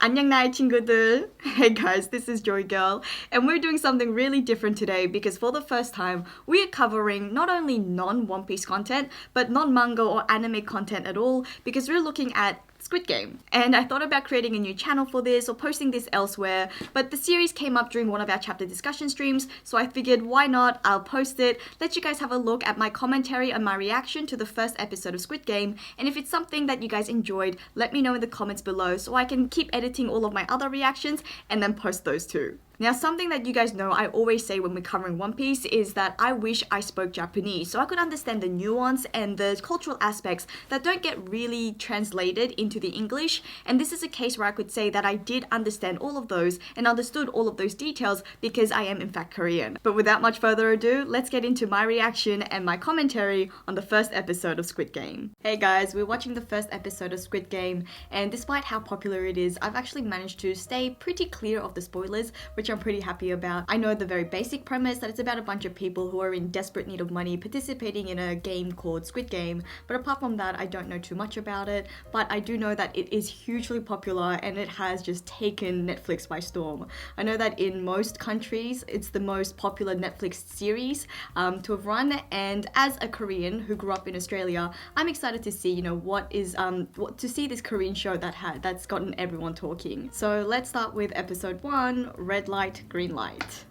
안녕 나의 친구들. Hey guys, this is JoyGirl, and we're doing something really different today because for the first time, we are covering not only non-One Piece content, but non-manga or anime content at all because we're looking at Squid Game. And I thought about creating a new channel for this or posting this elsewhere, but the series came up during one of our chapter discussion streams, so I figured why not, I'll post it, let you guys have a look at my commentary and my reaction to the first episode of Squid Game, and if it's something that you guys enjoyed, let me know in the comments below so I can keep editing all of my other reactions and then post those too. Now, something that you guys know I always say when we're covering One Piece is that I wish I spoke Japanese so I could understand the nuance and the cultural aspects that don't get really translated into the English. And this is a case where I could say that I did understand all of those and understood all of those details because I am in fact Korean. But without much further ado, let's get into my reaction and my commentary on the first episode of Squid Game. Hey guys, we're watching the first episode of Squid Game, and despite how popular it is, I've actually managed to stay pretty clear of the spoilers, which I'm pretty happy about. I know the very basic premise that it's about a bunch of people who are in desperate need of money participating in a game called Squid Game, but apart from that I don't know too much about it, but I do know that it is hugely popular and it has just taken Netflix by storm. I know that in most countries it's the most popular Netflix series to have run, and as a Korean who grew up in Australia, I'm excited to see, to see this Korean show that's gotten everyone talking. So let's start with episode 1, Red Light, Green Light.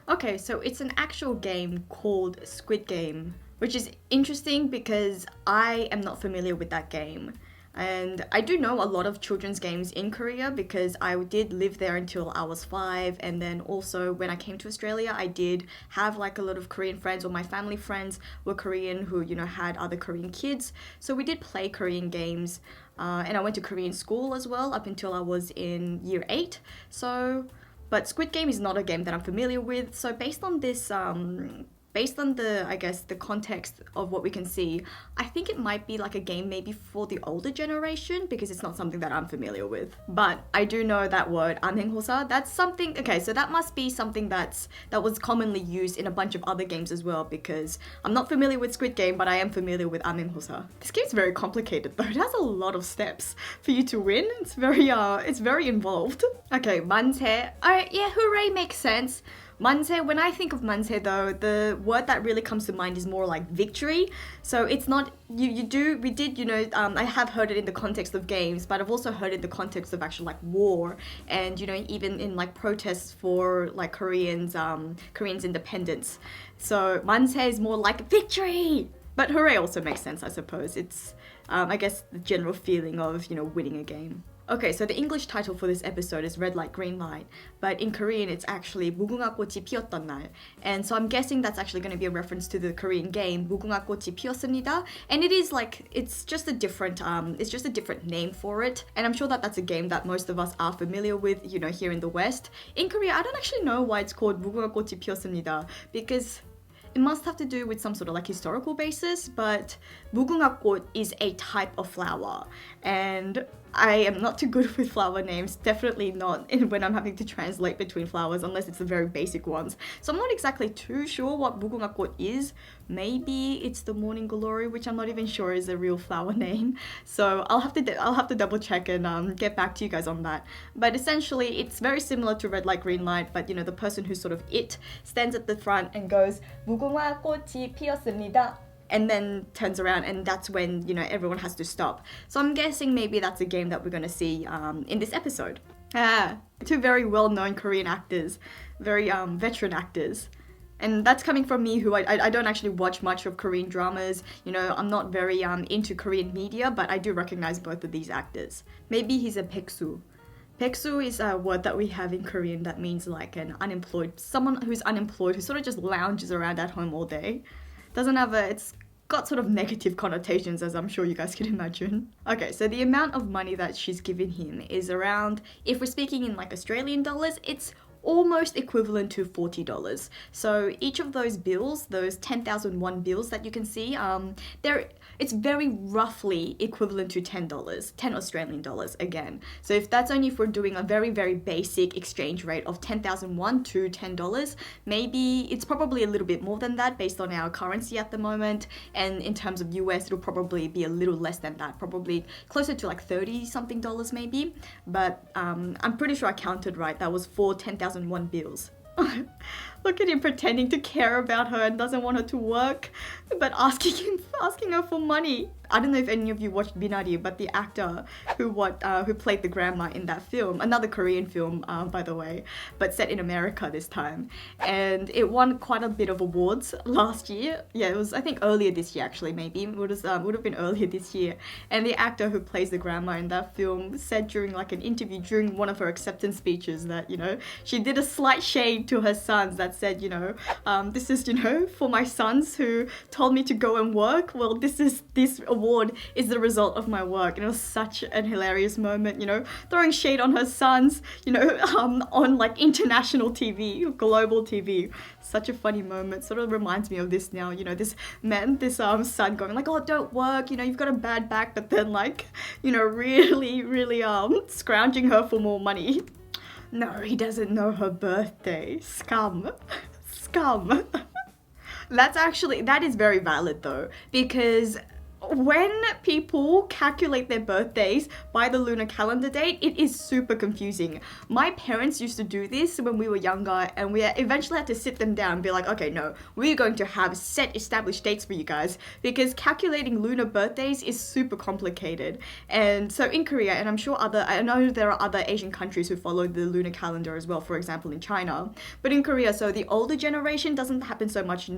Okay, so it's an actual game called Squid Game, which is interesting because I am not familiar with that game. And I do know a lot of children's games in Korea because I did live there until I was 5, and then also when I came to Australia I did have like a lot of Korean friends, or my family friends were Korean who had other Korean kids, so we did play Korean games, and I went to Korean school as well up until I was in year 8. But Squid Game is not a game that I'm familiar with, so based on this, based on the context of what we can see, I think it might be like a game maybe for the older generation because it's not something that I'm familiar with. But I do know that word, amenghosa, that's something, okay, so that must be something that was commonly used in a bunch of other games as well, because I'm not familiar with Squid Game, but I am familiar with amenghosa. This game's very complicated though, it has a lot of steps for you to win. It's very involved. Okay, manse. Alright, yeah, hooray makes sense. Manse, when I think of manse though, the word that really comes to mind is more like victory. So it's not, I have heard it in the context of games, but I've also heard it in the context of actual like war, and even in like protests for like Koreans independence. So manse is more like victory! But hooray also makes sense, I suppose. It's, I guess, the general feeling of, winning a game. Okay, so the English title for this episode is Red Light, Green Light, but in Korean it's actually 무궁화 꽃이 피었던 날. And so I'm guessing that's actually going to be a reference to the Korean game 무궁화 꽃이 피었습니다. And it is like, it's just a different name for it. And I'm sure that that's a game that most of us are familiar with, here in the West. In Korea, I don't actually know why it's called 무궁화 꽃이 피었습니다, because it must have to do with some sort of like historical basis, but 무궁화꽃 is a type of flower, and I am not too good with flower names, definitely not when I'm having to translate between flowers unless it's the very basic ones. So I'm not exactly too sure what 무궁화꽃 is. Maybe it's the morning glory, which I'm not even sure is a real flower name. So I'll have to double check and get back to you guys on that. But essentially it's very similar to Red Light, Green Light, but the person who's sort of it stands at the front and goes 무궁화꽃이 피었습니다, and then turns around, and that's when everyone has to stop. So I'm guessing maybe that's a game that we're gonna see in this episode. Two very well-known Korean actors, very veteran actors. And that's coming from me, who I don't actually watch much of Korean dramas. I'm not very into Korean media, but I do recognize both of these actors. Maybe he's a 백수. 백수 is a word that we have in Korean that means like an unemployed, someone who's unemployed, who sort of just lounges around at home all day. It's got sort of negative connotations, as I'm sure you guys can imagine. Okay, so the amount of money that she's given him is around, if we're speaking in like Australian dollars, it's almost equivalent to $40. So each of those bills, those 10,000 won bills that you can see, it's very roughly equivalent to $10, 10 Australian dollars again. So if that's only if we're doing a very, very basic exchange rate of 10,000 won to $10, maybe it's probably a little bit more than that based on our currency at the moment. And in terms of US, it'll probably be a little less than that, probably closer to like 30 something dollars maybe. But I'm pretty sure I counted right. That was 4 10,000 won bills. Look at him pretending to care about her and doesn't want her to work, but asking her for money. I don't know if any of you watched Binari, but the actor who played the grandma in that film, another Korean film, by the way, but set in America this time, and it won quite a bit of awards last year. Yeah, it was I think earlier this year actually. Maybe it would have been earlier this year. And the actor who plays the grandma in that film said during like an interview during one of her acceptance speeches that she did a slight shade to her sons that said this is for my sons who told me to go and work. Well, this award is the result of my work. And it was such an hilarious moment, throwing shade on her sons, on like international TV, global TV. Such a funny moment. Sort of reminds me of this now, this son going like, oh, don't work, you've got a bad back, but then like, really, really scrounging her for more money. No, he doesn't know her birthday. Scum. Scum. That is very valid though, because when people calculate their birthdays by the lunar calendar date, it is super confusing. My parents used to do this when we were younger, and we eventually had to sit them down and be like, okay, no, we're going to have set established dates for you guys, because calculating lunar birthdays is super complicated. And so in Korea, and I know there are other Asian countries who follow the lunar calendar as well, for example in China, but in Korea, so the older generation doesn't happen so much,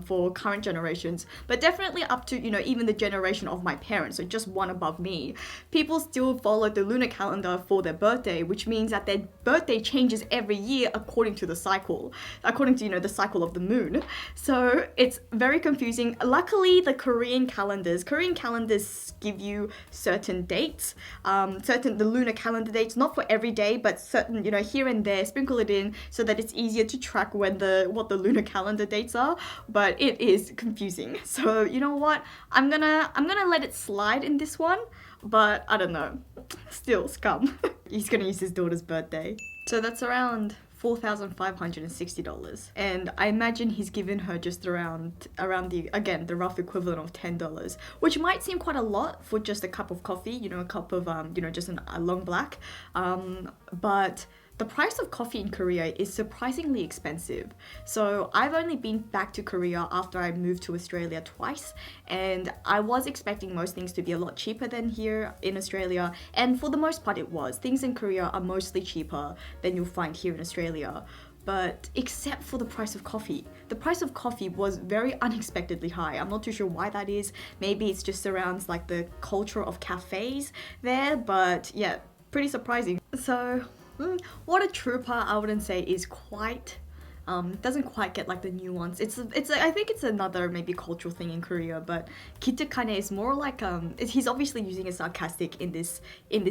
for current generations, but definitely up to, even the generation of my parents, so just one above me, people still follow the lunar calendar for their birthday, which means that their birthday changes every year according to the cycle, the cycle of the moon. So it's very confusing. Luckily, the Korean calendars give you certain dates, the lunar calendar dates, not for every day, but certain, here and there, sprinkle it in so that it's easier to track what the lunar calendar dates are, but it is confusing. So you know what? I'm gonna let it slide in this one, but I don't know. Still, scum. He's gonna use his daughter's birthday. So that's around $4,560. And I imagine he's given her just around the rough equivalent of $10, which might seem quite a lot for just a cup of coffee, a cup of, just a long black. But the price of coffee in Korea is surprisingly expensive. So I've only been back to Korea after I moved to Australia twice, and I was expecting most things to be a lot cheaper than here in Australia, and for the most part it was. Things in Korea are mostly cheaper than you'll find here in Australia. But except for the price of coffee. The price of coffee was very unexpectedly high. I'm not too sure why that is. Maybe it's just around like the culture of cafes there, but yeah, pretty surprising. So what a trooper, I wouldn't say is quite, doesn't quite get like the nuance. I think it's another maybe cultural thing in Korea, but kitakane is more like, he's obviously using it sarcastic in this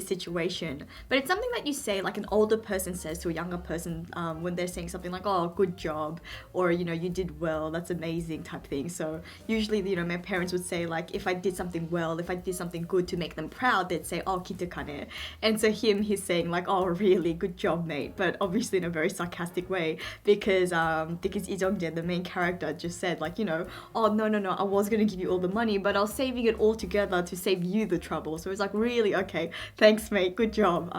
situation, but it's something that you say, like an older person says to a younger person when they're saying something like, oh, good job, or you did well, that's amazing type thing. So usually, my parents would say like, if I did something well, if I did something good to make them proud, they'd say, oh, kitakane. And so he's saying like, oh, really, good job, mate, but obviously in a very sarcastic way, because Lee Jung-jae, the main character, just said like, oh, no, I was gonna give you all the money, but I was saving it all together to save you the trouble. So it's like, really? Okay, thanks, mate, good job.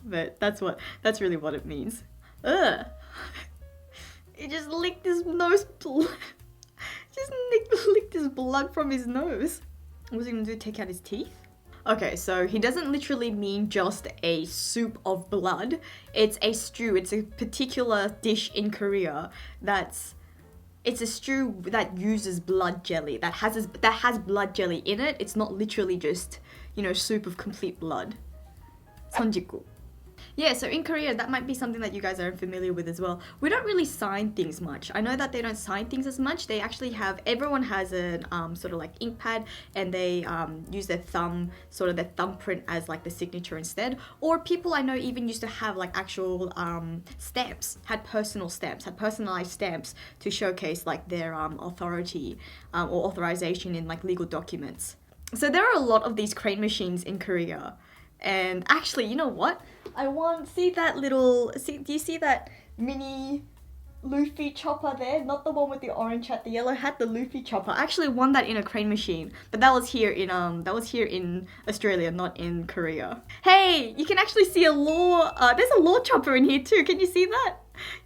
But that's really what it means. Ugh. He just licked his nose, licked his blood from his nose. What was he gonna do, take out his teeth? Okay, so he doesn't literally mean just a soup of blood. It's a stew. It's a particular dish in Korea it's a stew that uses blood jelly, that has blood jelly in it. It's not literally just, soup of complete blood. 선짓국. Yeah, so in Korea, that might be something that you guys are familiar with as well. We don't really sign things much. I know that they don't sign things as much. They actually have, everyone has an sort of like ink pad, and they use their thumb, sort of their thumbprint as like the signature instead. Or people I know even used to have like actual stamps, had personalized stamps to showcase like their authority or authorization in like legal documents. So there are a lot of these crane machines in Korea. And actually, you know what? See that little, do you see that mini Luffy chopper there? Not the one with the orange hat, the yellow hat, the Luffy chopper. I actually won that in a crane machine, but that was here in Australia, not in Korea. Hey, you can actually see there's a law chopper in here too. Can you see that?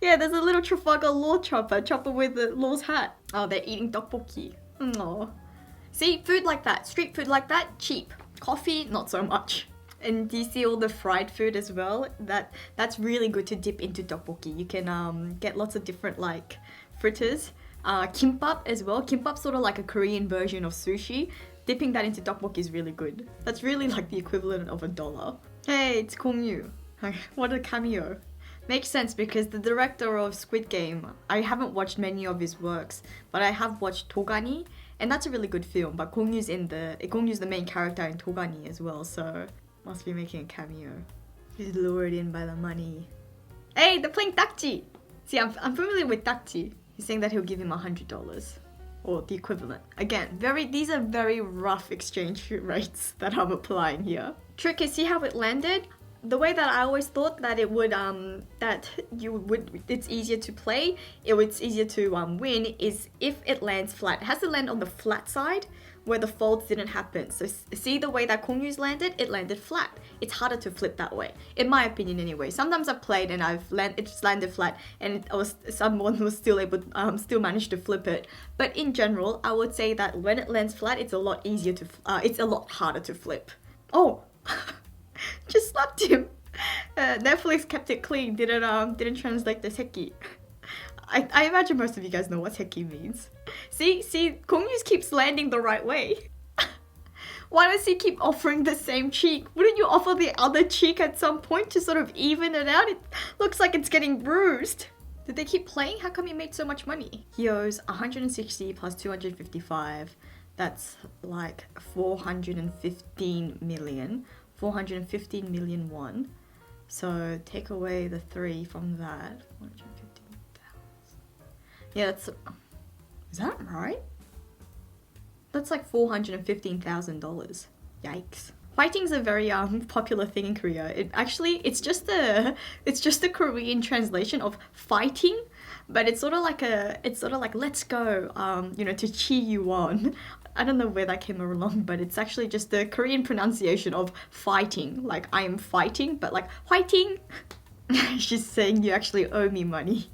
Yeah, there's a little Trafalgar law chopper with the law's hat. Oh, they're eating tteokbokki. Oh. See, food like that, street food like that, cheap. Coffee, not so much. And do you see all the fried food as well? That's really good to dip into tteokbokki. You can get lots of different like fritters. Kimbap as well. Kimbap's sort of like a Korean version of sushi. Dipping that into tteokbokki is really good. That's really like the equivalent of $1. Hey, it's Kongyu. What a cameo. Makes sense because the director of Squid Game, I haven't watched many of his works, but I have watched Togani, and that's a really good film. But Kongyu's the main character in Togani as well, so must be making a cameo. He's lured in by the money. Hey, they're playing takji! See, I'm familiar with takji. He's saying that he'll give him $100. Or the equivalent. Again, these are very rough exchange rates that I'm applying here. Trick is, see how it landed? The way that I always thought that it would, it's easier to play, it's easier to win, is if it lands flat. It has to land on the flat side where the folds didn't happen. So see the way that Kongyu's landed? It landed flat. It's harder to flip that way, in my opinion anyway. Sometimes I've played and it's landed flat and someone was still managed to flip it. But in general, I would say that when it lands flat, it's a lot harder to flip. Oh! Just slapped him. Netflix kept it clean. Didn't translate the seki. I imagine most of you guys know what seki means. See, Kongyu keeps landing the right way. Why does he keep offering the same cheek? Wouldn't you offer the other cheek at some point to sort of even it out? It looks like it's getting bruised. Did they keep playing? How come he made so much money? He owes 160 plus 255. That's like 415 million. 415 million won. So take away the 3 from that. 415,000. Yeah, is that right? That's like $415,000. Yikes. Fighting's a very popular thing in Korea. It's just a Korean translation of fighting, but it's sort of like let's go, to cheer you on. I don't know where that came along, but it's actually just the Korean pronunciation of fighting. Like, I am fighting, but like, fighting! She's saying you actually owe me money.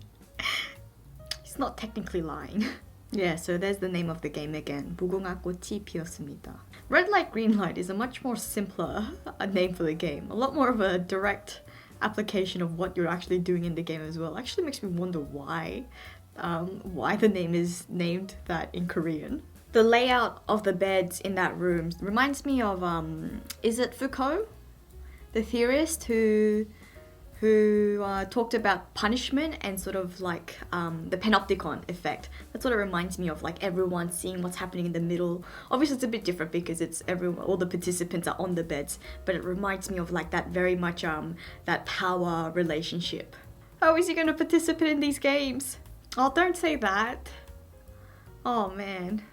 He's not technically lying. Yeah, so there's the name of the game again. 무궁화 꽃이 피었습니다. Red light, green light is a much more simpler name for the game. A lot more of a direct application of what you're actually doing in the game as well. Actually makes me wonder why the name is named that in Korean. The layout of the beds in that room reminds me of, is it Foucault? The theorist who talked about punishment and sort of like the panopticon effect. That's what it reminds me of, like everyone seeing what's happening in the middle. Obviously it's a bit different because all the participants are on the beds, but it reminds me of like that very much that power relationship. How is he going to participate in these games? Oh, don't say that. Oh man.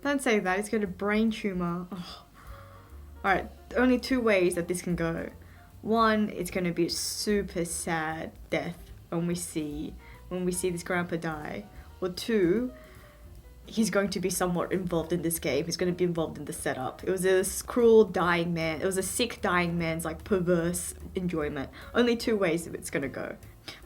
Don't say that, it's got a brain tumor. Oh. Alright, only 2 ways that this can go. One, it's going to be a super sad death when we see this grandpa die. Or 2, he's going to be somewhat involved in this game. He's going to be involved in the setup. It was a cruel dying man. It was a sick dying man's like perverse enjoyment. Only 2 ways it's going to go.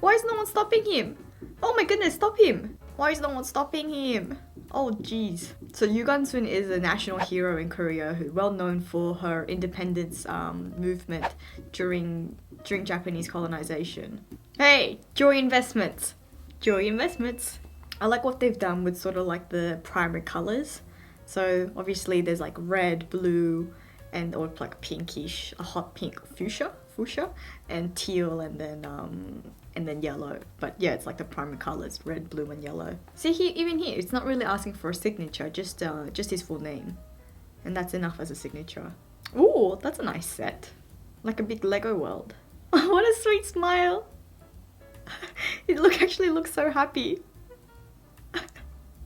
Why is no one stopping him? Oh my goodness, stop him! Why is no one stopping him? Oh jeez. So Yu Gun-sun is a national hero in Korea who's well known for her independence movement during Japanese colonization. Hey, Joy Investments! Joy Investments! I like what they've done with sort of like the primary colors. So obviously there's like red, blue, or like pinkish, a hot pink fuchsia fuchsia, and teal, and then yellow. But yeah, it's like the primary colors, red, blue, and yellow. See here, even here, it's not really asking for a signature, just his full name. And that's enough as a signature. Ooh, that's a nice set. Like a big Lego world. What a sweet smile. It actually looks so happy.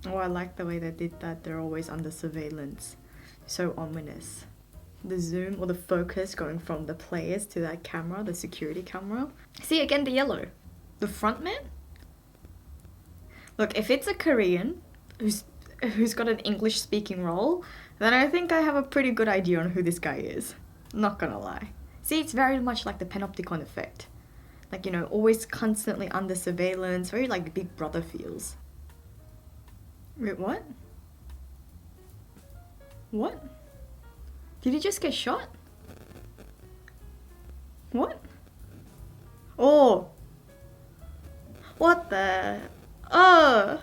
Oh, I like the way they did that. They're always under surveillance. So ominous. The zoom or the focus going from the players to that camera, the security camera. See, again, the yellow. The front man? Look, if it's a Korean who's got an English speaking role, then I think I have a pretty good idea on who this guy is. Not gonna lie. See, it's very much like the panopticon effect. Like, you know, always constantly under surveillance, very like Big Brother feels. Wait, what? What? Did he just get shot? What? Oh! What the? Oh!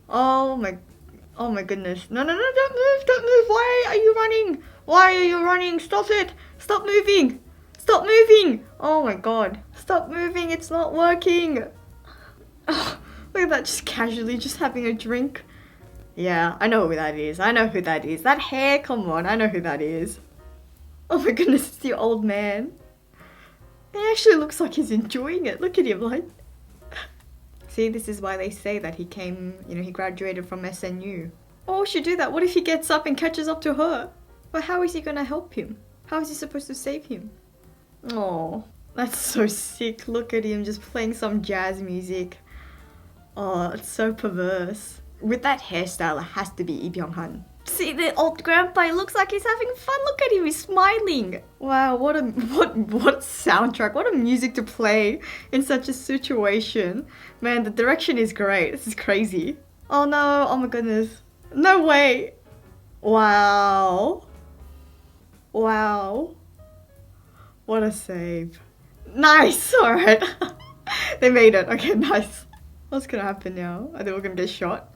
Oh my goodness. No, don't move! Why are you running? Why are you running? Stop it! Stop moving! Stop moving! Oh my god. Stop moving, it's not working! Oh, look at that, just casually, just having a drink. Yeah, I know who that is. I know who that is. That hair, come on, I know who that is. Oh my goodness, it's the old man. He actually looks like he's enjoying it. Look at him, like. See, this is why they say that he he graduated from SNU. Oh, we should do that. What if he gets up and catches up to her? But how is he gonna help him? How is he supposed to save him? Oh, that's so sick. Look at him just playing some jazz music. Oh, it's so perverse. With that hairstyle, it has to be Lee Byung-hun. See, the old grandpa, he looks like he's having fun. Look at him, he's smiling. Wow, what soundtrack, what a music to play in such a situation. Man, the direction is great. This is crazy. Oh no, oh my goodness. No way. Wow. Wow. What a save. Nice, alright. They made it. Okay, nice. What's gonna happen now? I think we're gonna get shot.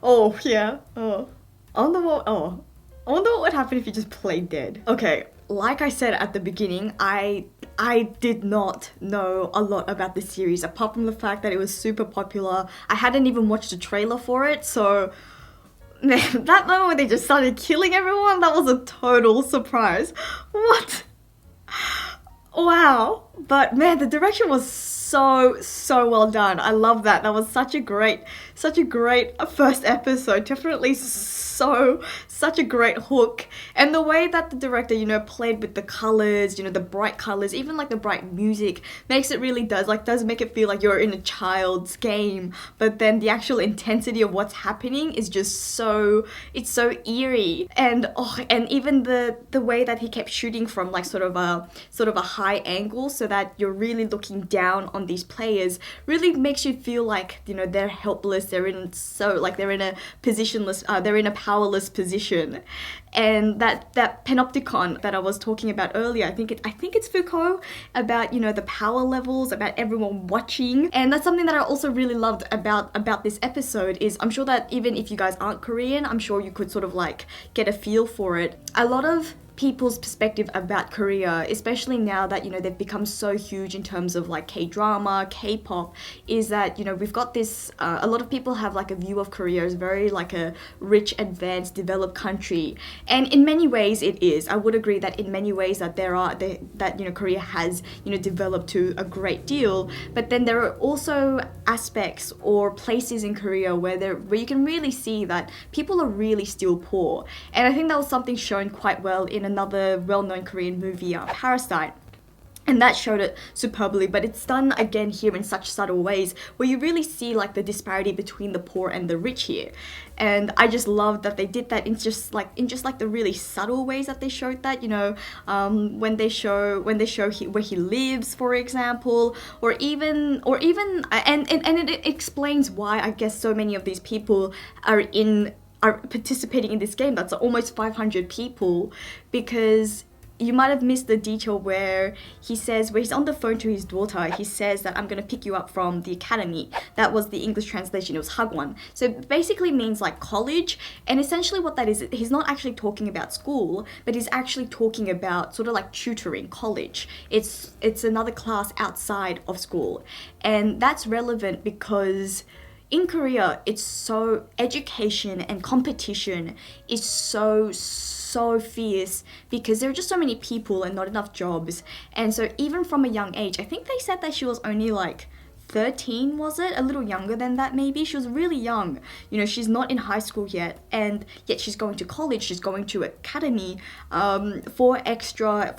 Oh, yeah. Oh. I wonder what would happen if you just played dead. Okay, like I said at the beginning, I did not know a lot about this series, apart from the fact that it was super popular. I hadn't even watched a trailer for it, so man, that moment when they just started killing everyone, that was a total surprise. What? Wow. But man, the direction was so well done. I love that. That was such a great first episode. Definitely such a great hook. And the way that the director, played with the colors, the bright colors, even like the bright music, makes it really does make it feel like you're in a child's game. But then the actual intensity of what's happening is just it's so eerie. And even the way that he kept shooting from like sort of a high angle, so that you're really looking down on these players, really makes you feel like, they're helpless, they're in a positionless, they're in a powerless position. And that panopticon that I was talking about earlier, I think it's Foucault, about the power levels, about everyone watching. And that's something that I also really loved about this episode, is I'm sure that even if you guys aren't Korean, I'm sure you could sort of like get a feel for it. A lot of people's perspective about Korea, especially now that they've become so huge in terms of like K-drama, K-pop, is that we've got this a lot of people have like a view of Korea as very like a rich, advanced, developed country, and in many ways it is. I would agree that in many ways that Korea has developed to a great deal, but then there are also aspects or places in Korea where you can really see that people are really still poor. And I think that was something shown quite well in another well-known Korean movie, Parasite. And that showed it superbly, but it's done again here in such subtle ways where you really see like the disparity between the poor and the rich here. And I just love that they did that in just like the really subtle ways that they showed that, when they show where he lives, for example, or even and it explains why I guess so many of these people are participating in this game. That's almost 500 people, because you might have missed the detail where he says, where he's on the phone to his daughter, he says that I'm gonna pick you up from the academy. That was the English translation, it was hagwon. So it basically means like college, and essentially what that is, he's not actually talking about school, but he's actually talking about sort of like tutoring, college. It's another class outside of school. And that's relevant because in Korea, it's so education and competition is so fierce because there are just so many people and not enough jobs. And so even from a young age, I think they said that she was only like 13, was it? A little younger than that, maybe. She was really young. You know, she's not in high school yet, and yet she's going to college. She's going to academy for extra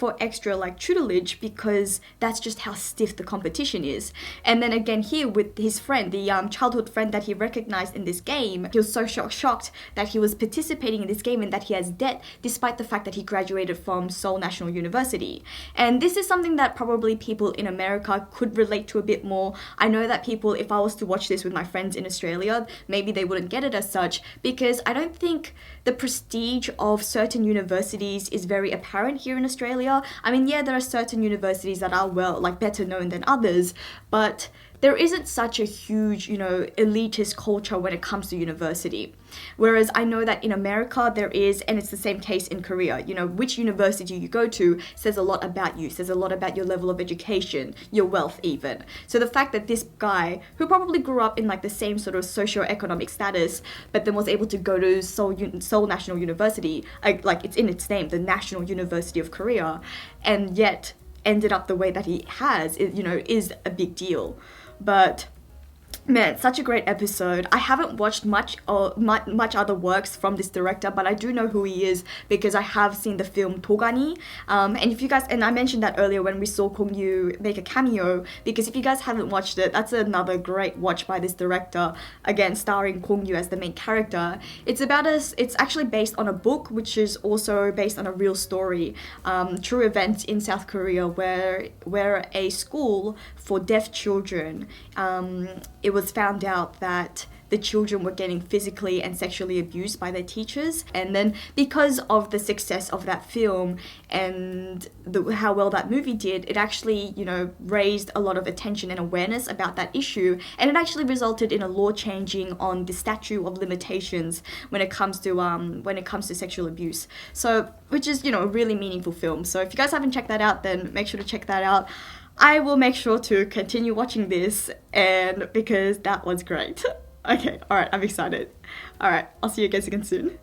like tutelage, because that's just how stiff the competition is. And then again here with his friend, the childhood friend that he recognized in this game, he was so shocked that he was participating in this game and that he has debt, despite the fact that he graduated from Seoul National University. And this is something that probably people in America could relate to a bit more. I know that people, if I was to watch this with my friends in Australia, maybe they wouldn't get it as such, because I don't think the prestige of certain universities is very apparent here in Australia. I mean, yeah, there are certain universities that are better known than others, but there isn't such a huge, elitist culture when it comes to university. Whereas I know that in America there is, and it's the same case in Korea. Which university you go to says a lot about you, says a lot about your level of education, your wealth even. So the fact that this guy, who probably grew up in like the same sort of socio-economic status, but then was able to go to Seoul National University, like it's in its name, the National University of Korea, and yet ended up the way that he has, is a big deal. But man, such a great episode. I haven't watched much other works from this director, but I do know who he is because I have seen the film Togani. And if you guys, and I mentioned that earlier when we saw Kong Yu make a cameo, because if you guys haven't watched it, that's another great watch by this director, again starring Kong Yu as the main character. It's actually based on a book, which is also based on a real story, true events in South Korea, where a school for deaf children, it was found out that the children were getting physically and sexually abused by their teachers. And then because of the success of that film and how well that movie did, it actually, raised a lot of attention and awareness about that issue. And it actually resulted in a law changing on the statute of limitations when it comes to sexual abuse. So, which is, a really meaningful film. So if you guys haven't checked that out, then make sure to check that out. I will make sure to continue watching this, and because that was great. Okay, alright, I'm excited. Alright, I'll see you guys again soon.